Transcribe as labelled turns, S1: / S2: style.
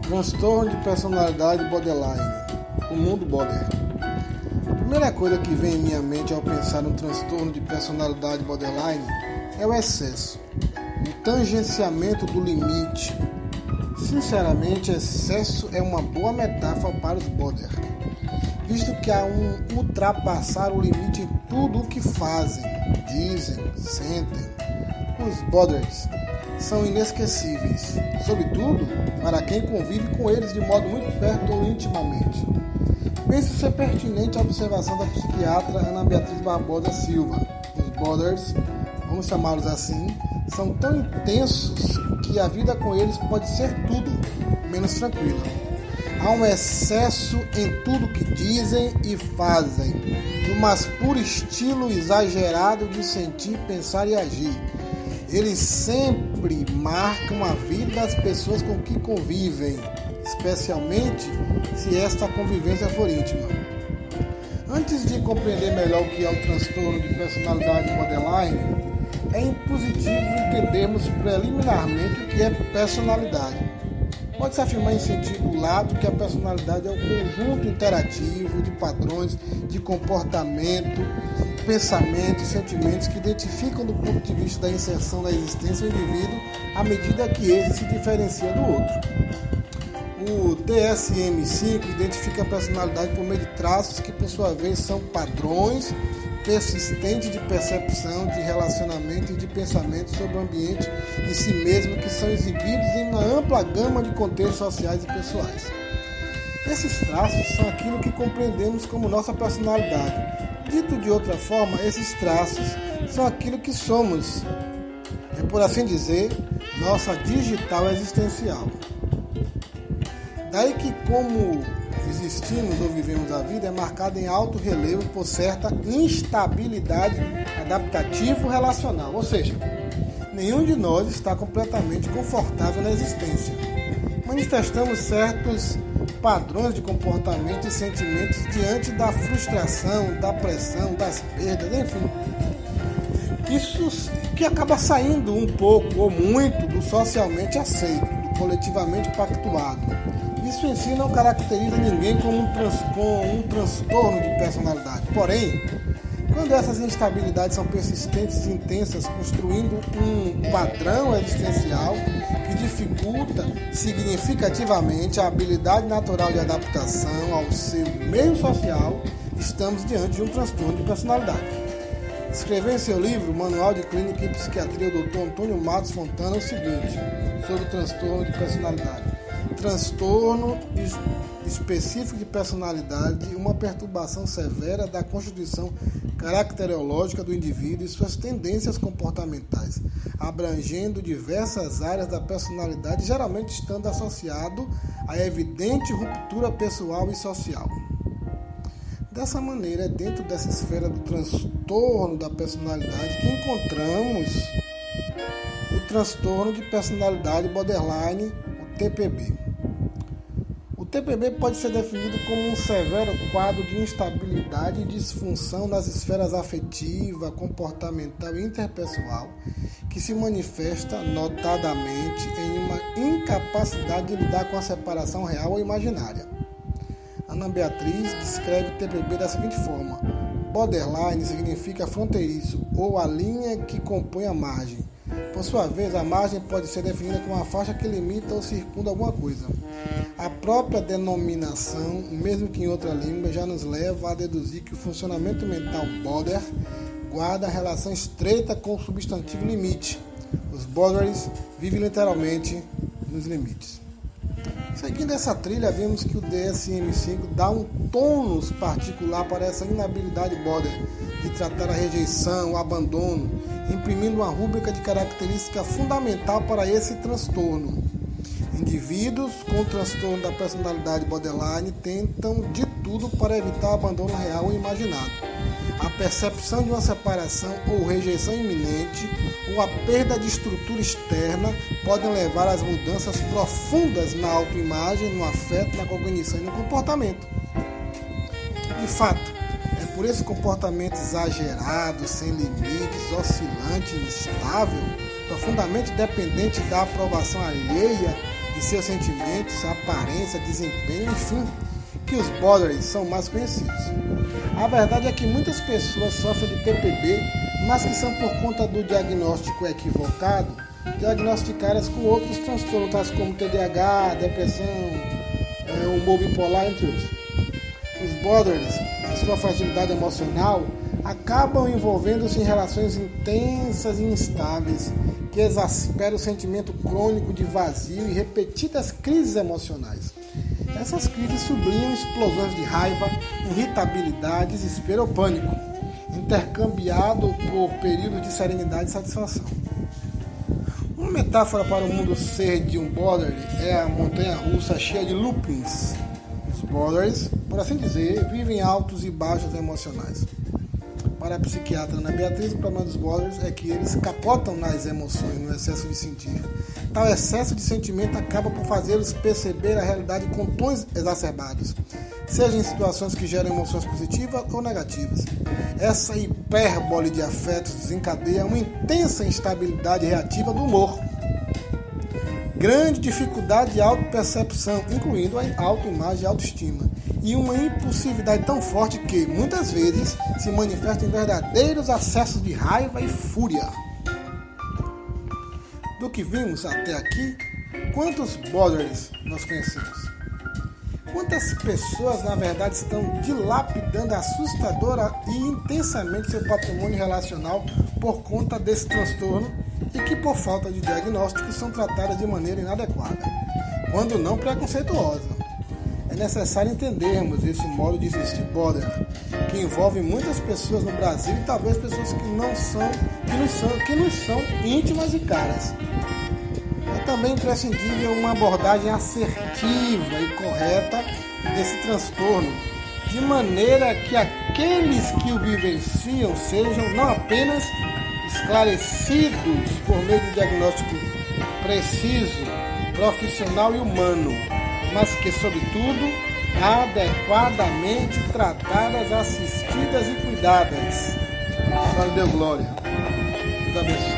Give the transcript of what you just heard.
S1: Transtorno de personalidade borderline, o mundo border. A primeira coisa que vem em minha mente ao pensar no transtorno de personalidade borderline é o excesso, o tangenciamento do limite. Sinceramente, excesso é uma boa metáfora para os border, visto que há ultrapassar o limite em tudo o que fazem, dizem, sentem. Os borders são inesquecíveis, sobretudo para quem convive com eles de modo muito perto ou intimamente. Penso ser pertinente a observação da psiquiatra Ana Beatriz Barbosa Silva. Os borders, vamos chamá-los assim, são tão intensos que a vida com eles pode ser tudo menos tranquila. Há um excesso em tudo que dizem e fazem, no mais puro estilo exagerado de sentir, pensar e agir. Eles sempre marcam a vida das pessoas com que convivem, especialmente se esta convivência for íntima. Antes de compreender melhor o que é o transtorno de personalidade borderline, é impositivo entendermos preliminarmente o que é personalidade. Pode-se afirmar em sentido lato que a personalidade é um conjunto interativo de padrões de comportamento, pensamentos e sentimentos que identificam do ponto de vista da inserção da existência do indivíduo à medida que esse se diferencia do outro. O DSM-5 identifica a personalidade por meio de traços que, por sua vez, são padrões persistentes de percepção, de relacionamento e de pensamento sobre o ambiente e si mesmo que são exibidos em uma ampla gama de contextos sociais e pessoais. Esses traços são aquilo que compreendemos como nossa personalidade. Dito de outra forma, esses traços são aquilo que somos, por assim dizer, nossa digital existencial. Daí que como existimos ou vivemos a vida é marcada em alto relevo por certa instabilidade adaptativo-relacional, ou seja, nenhum de nós está completamente confortável na existência. Manifestamos certos padrões de comportamento e sentimentos diante da frustração, da pressão, das perdas, enfim. Isso que acaba saindo um pouco ou muito do socialmente aceito, do coletivamente pactuado. Isso em si não caracteriza ninguém como um transtorno de personalidade. Porém, quando essas instabilidades são persistentes e intensas, construindo um padrão existencial que dificulta significativamente a habilidade natural de adaptação ao seu meio social, estamos diante de um transtorno de personalidade. Escreveu em seu livro, Manual de Clínica e Psiquiatria, o Dr. Antônio Matos Fontana, o seguinte, sobre o transtorno de personalidade. Transtorno específico de personalidade, uma perturbação severa da constituição caracterológica do indivíduo e suas tendências comportamentais, abrangendo diversas áreas da personalidade, geralmente estando associado a evidente ruptura pessoal e social. Dessa maneira, é dentro dessa esfera do transtorno da personalidade que encontramos o transtorno de personalidade borderline, o TPB. O TPB pode ser definido como um severo quadro de instabilidade e disfunção nas esferas afetiva, comportamental e interpessoal, que se manifesta notadamente em uma incapacidade de lidar com a separação real ou imaginária. Ana Beatriz descreve o TPB da seguinte forma: borderline significa fronteiriço ou a linha que compõe a margem. Por sua vez, a margem pode ser definida como uma faixa que limita ou circunda alguma coisa. A própria denominação, mesmo que em outra língua, já nos leva a deduzir que o funcionamento mental border guarda relação estreita com o substantivo limite. Os borders vivem literalmente nos limites. Seguindo essa trilha, vemos que o DSM-5 dá um tônus particular para essa inabilidade border de tratar a rejeição, o abandono, imprimindo uma rúbrica de característica fundamental para esse transtorno. Indivíduos com transtorno da personalidade borderline tentam de tudo para evitar o abandono real ou imaginado. A percepção de uma separação ou rejeição iminente ou a perda de estrutura externa podem levar às mudanças profundas na autoimagem, no afeto, na cognição e no comportamento. De fato, é por esse comportamento exagerado, sem limites, oscilante e instável, profundamente dependente da aprovação alheia, de seus sentimentos, aparência, desempenho, enfim, que os borderless são mais conhecidos. A verdade é que muitas pessoas sofrem de TPB, mas que são por conta do diagnóstico equivocado, diagnosticadas com outros transtornos, tais como TDAH, depressão, humor bipolar, entre outros. Os borderless, em sua fragilidade emocional, acabam envolvendo-se em relações intensas e instáveis, que exasperam o sentimento crônico de vazio e repetidas crises emocionais. Essas crises sublinham explosões de raiva, irritabilidade, desespero ou pânico, intercambiado por períodos de serenidade e satisfação. Uma metáfora para o mundo ser de um borderless é a montanha-russa cheia de loopings. Os borderless, por assim dizer, vivem altos e baixos emocionais. Para a psiquiatra Ana Beatriz, o problema dos borderless é que eles capotam nas emoções, no excesso de sentir. Tal excesso de sentimento acaba por fazê-los perceber a realidade com tons exacerbados, seja em situações que geram emoções positivas ou negativas. Essa hipérbole de afetos desencadeia uma intensa instabilidade reativa do humor, grande dificuldade de autopercepção, incluindo a autoimagem e autoestima, e uma impulsividade tão forte que, muitas vezes, se manifesta em verdadeiros acessos de raiva e fúria. Do que vimos até aqui, quantos borderless nós conhecemos? Quantas pessoas, na verdade, estão dilapidando assustadora e intensamente seu patrimônio relacional por conta desse transtorno e que, por falta de diagnóstico, são tratadas de maneira inadequada, quando não preconceituosa. É necessário entendermos esse modo de existir borderless, que envolve muitas pessoas no Brasil e talvez pessoas que nos são íntimas e caras. É também imprescindível uma abordagem assertiva e correta desse transtorno, de maneira que aqueles que o vivenciam sejam não apenas esclarecidos por meio de diagnóstico preciso, profissional e humano, mas que, sobretudo, adequadamente tratadas, assistidas e cuidadas. Glória, Deus, glória. Deus abençoe.